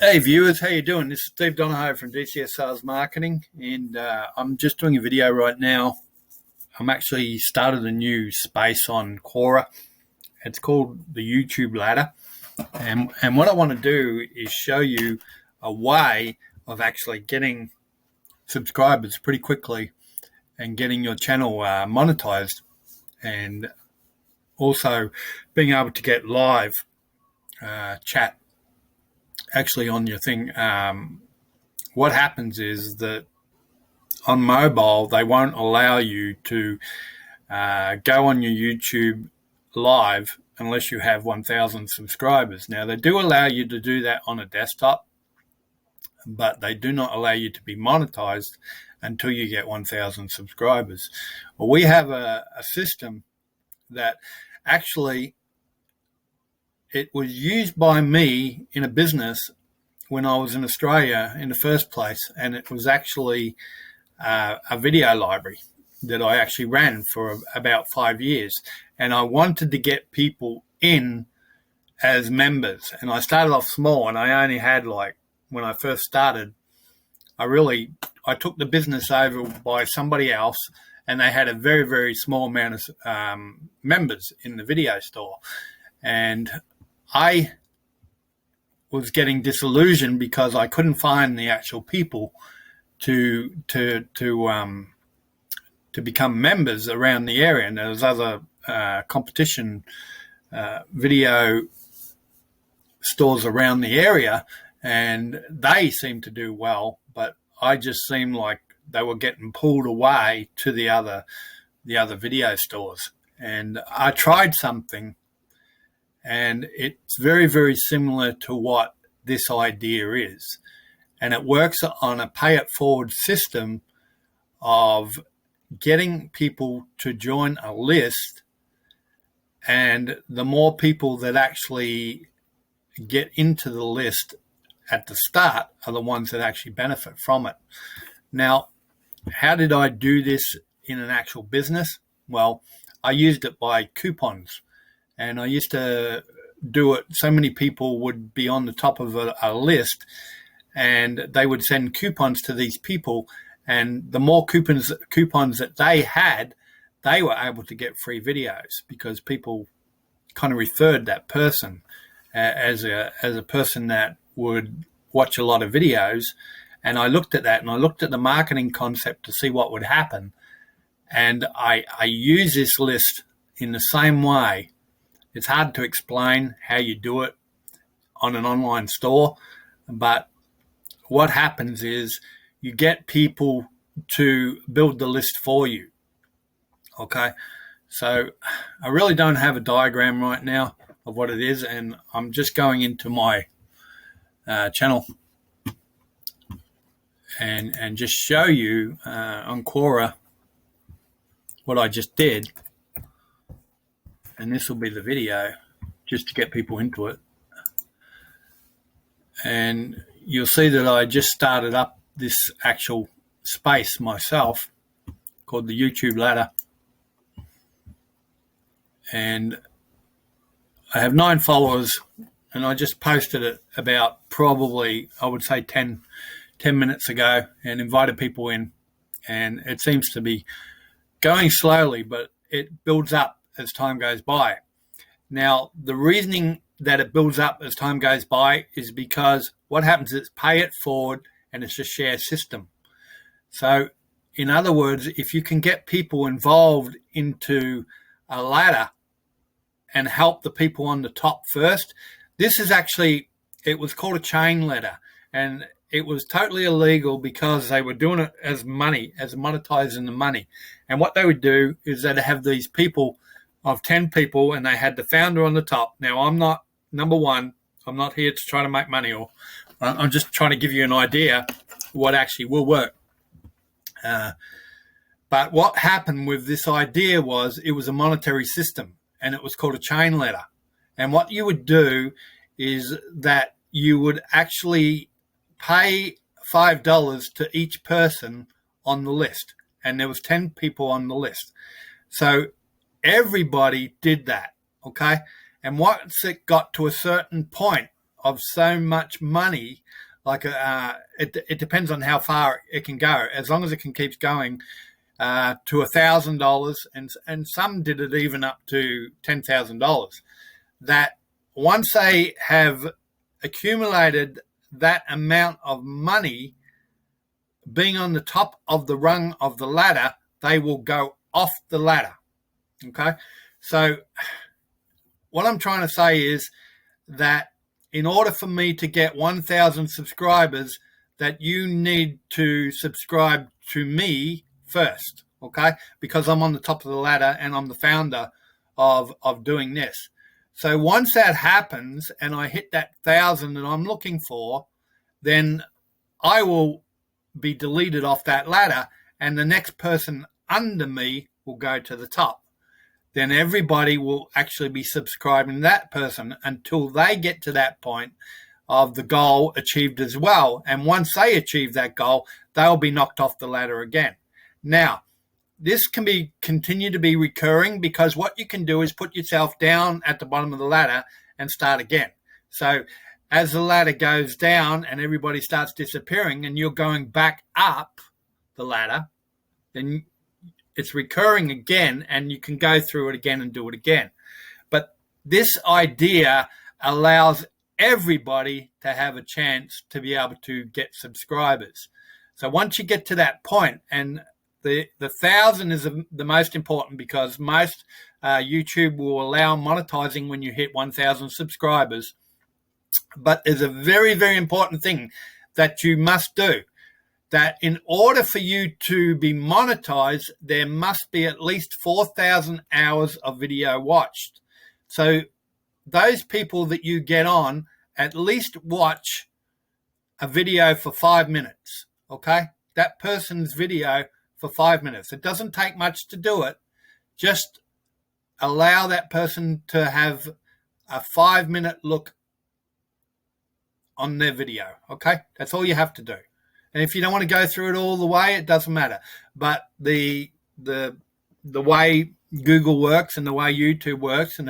Hey viewers, how you doing? This is Steve Donahoe from DCS Sales Marketing, and I'm just doing a video right now. I'm actually started a new space on Quora. It's called the YouTube Ladder, and what I want to do is show you a way of actually getting subscribers pretty quickly and getting your channel monetized, and also being able to get live chat actually on your thing. What happens is that on mobile, they won't allow you to go on your YouTube live unless you have 1,000 subscribers. Now, they do allow you to do that on a desktop, but they do not allow you to be monetized until you get 1,000 subscribers. Well, we have a system that actually it was used by me in a business when I was in Australia in the first place, and it was actually a video library that I actually ran for about 5 years, and I wanted to get people in as members. And I started off small, and I only had, like, when I first started, I took the business over by somebody else, and they had a very, very small amount of members in the video store. And I was getting disillusioned because I couldn't find the actual people to become members around the area. And there was other competition video stores around the area, and they seemed to do well, but I just seemed like they were getting pulled away to the other video stores. And I tried something, and it's very, very similar to what this idea is. And it works on a pay-it-forward system of getting people to join a list. And the more people that actually get into the list at the start are the ones that actually benefit from it. Now, how did I do this in an actual business? Well, I used it by coupons. And I used to do it, so many people would be on the top of a list, and they would send coupons to these people. And the more coupons that they had, they were able to get free videos because people kind of referred that person as a person that would watch a lot of videos. And I looked at that, and I looked at the marketing concept to see what would happen. And I use this list in the same way. It's hard to explain how you do it on an online store, but what happens is you get people to build the list for you. Okay, so I really don't have a diagram right now of what it is, and I'm just going into my channel and just show you on Quora what I just did. And this will be the video just to get people into it. And you'll see that I just started up this actual space myself called the YouTube Ladder. And I have 9 followers, and I just posted it about probably, I would say 10 minutes ago, and invited people in. And it seems to be going slowly, but it builds up as time goes by. Now, the reasoning that it builds up as time goes by is because what happens is pay it forward, and it's a share system. So, in other words, if you can get people involved into a ladder and help the people on the top first, this is actually, it was called a chain ladder, and it was totally illegal because they were doing it as money, as monetizing the money. And what they would do is they'd have these people of 10 people, and they had the founder on the top. Now, I'm not, number one, I'm not here to try to make money, or I'm just trying to give you an idea what actually will work. But what happened with this idea was it was a monetary system, and it was called a chain ladder. And what you would do is that you would actually pay $5 to each person on the list, and there was 10 people on the list. So everybody did that, okay? And once it got to a certain point of so much money. Like it depends on how far it can go. As long as it can keep going to $1,000, and some did it even up to $10,000. That once they have accumulated that amount of money, being on the top of the rung of the ladder, they will go off the ladder. Okay, so what I'm trying to say is that in order for me to get 1,000 subscribers, that you need to subscribe to me first, okay? Because I'm on the top of the ladder and I'm the founder of doing this. So once that happens and I hit that 1,000 that I'm looking for, then I will be deleted off that ladder and the next person under me will go to the top. Then everybody will actually be subscribing to that person until they get to that point of the goal achieved as well. And once they achieve that goal, they'll be knocked off the ladder again. Now, this can continue to be recurring, because what you can do is put yourself down at the bottom of the ladder and start again. So as the ladder goes down and everybody starts disappearing and you're going back up the ladder, then it's recurring again, and you can go through it again and do it again. But this idea allows everybody to have a chance to be able to get subscribers. So once you get to that point, and the 1,000 is the most important, because most YouTube will allow monetizing when you hit 1,000 subscribers. But there's a very, very important thing that you must do. That in order for you to be monetized, there must be at least 4,000 hours of video watched. So those people that you get on, at least watch a video for 5 minutes, okay? That person's video for 5 minutes. It doesn't take much to do it. Just allow that person to have a 5-minute look on their video, okay? That's all you have to do. And if you don't want to go through it all the way, it doesn't matter. But the way Google works and the way YouTube works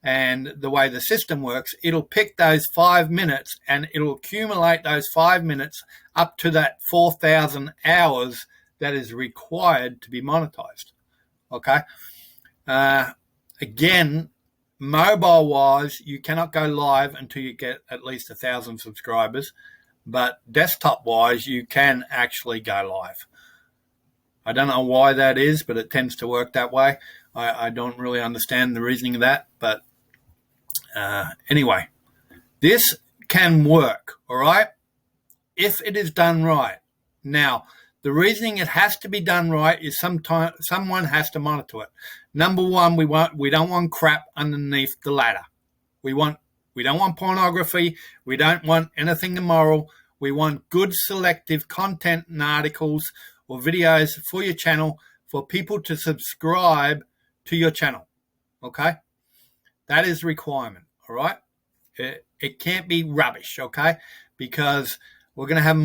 and the way the system works, it'll pick those 5 minutes and it'll accumulate those 5 minutes up to that 4,000 hours that is required to be monetized. Okay. Again, mobile-wise, you cannot go live until you get at least 1,000 subscribers. But desktop-wise, you can actually go live. I don't know why that is, but it tends to work that way. I don't really understand the reasoning of that. But anyway, this can work, all right, if it is done right. Now, the reasoning it has to be done right is someone has to monitor it. Number one, we don't want crap underneath the ladder. We don't want pornography. We don't want anything immoral. We want good selective content and articles or videos for your channel for people to subscribe to your channel. Okay? That is a requirement. All right? It can't be rubbish. Okay? Because we're going to have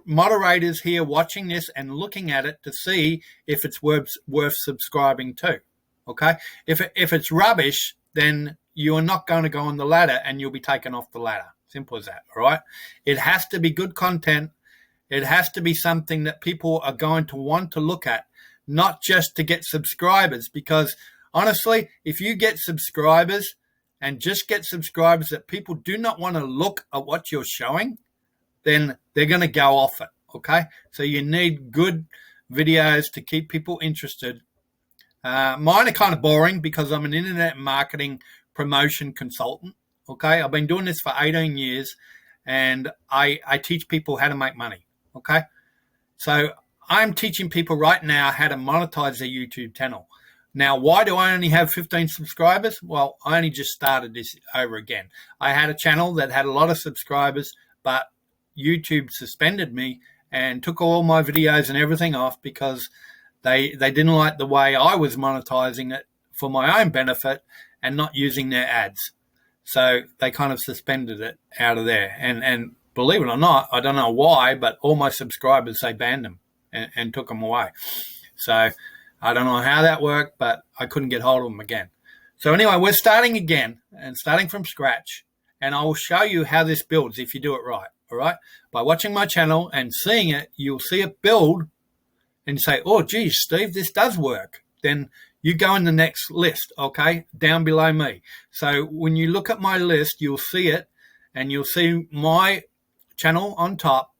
moderators here watching this and looking at it to see if it's worth subscribing to. Okay? If it's rubbish, then you are not going to go on the ladder and you'll be taken off the ladder. Simple as that, all right? It has to be good content. It has to be something that people are going to want to look at, not just to get subscribers. Because honestly, if you get subscribers and just get subscribers that people do not want to look at what you're showing, then they're going to go off it, okay? So you need good videos to keep people interested. Mine are kind of boring because I'm an internet marketing promotion consultant. Okay, I've been doing this for 18 years and I teach people how to make money. Okay, so I'm teaching people right now how to monetize their YouTube channel. Now, why do I only have 15 subscribers? Well, I only just started this over again. I had a channel that had a lot of subscribers, but YouTube suspended me and took all my videos and everything off because they didn't like the way I was monetizing it for my own benefit and not using their ads. So they kind of suspended it out of there. And believe it or not, I don't know why, but all my subscribers, they banned them and took them away. So I don't know how that worked, but I couldn't get hold of them again. So anyway, we're starting again and starting from scratch. and I will show you how this builds if you do it right. All right. By watching my channel and seeing it, you'll see it build and say, oh, geez, Steve, this does work. Then you go in the next list, okay, down below me. So when you look at my list, you'll see it, and you'll see my channel on top,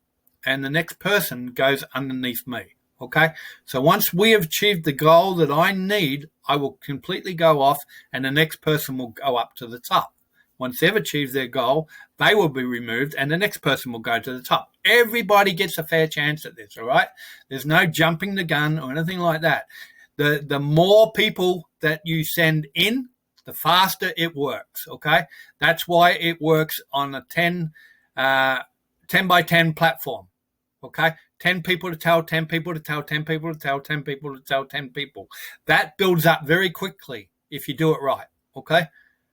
and the next person goes underneath me, okay? So once we have achieved the goal that I need, I will completely go off, and the next person will go up to the top. Once they've achieved their goal, they will be removed, and the next person will go to the top. Everybody gets a fair chance at this, all right? There's no jumping the gun or anything like that. The more people that you send in, the faster it works, okay? That's why it works on a 10 by 10 platform, okay? 10 people to tell, 10 people to tell, 10 people to tell, 10 people to tell, 10 people. That builds up very quickly if you do it right, okay?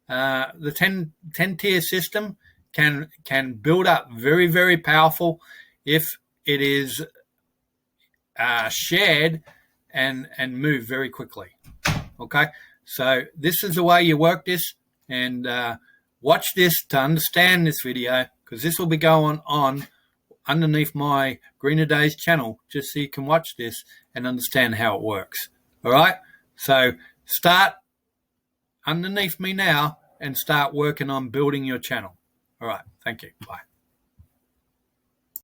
The 10 tier system can build up very, very powerful if it is shared and move very quickly. Okay, so this is the way you work this, and watch this to understand this video, because this will be going on underneath my Greener Days channel, just so you can watch this and understand how it works. All right, so start underneath me now and start working on building your channel. All right, thank you. Bye.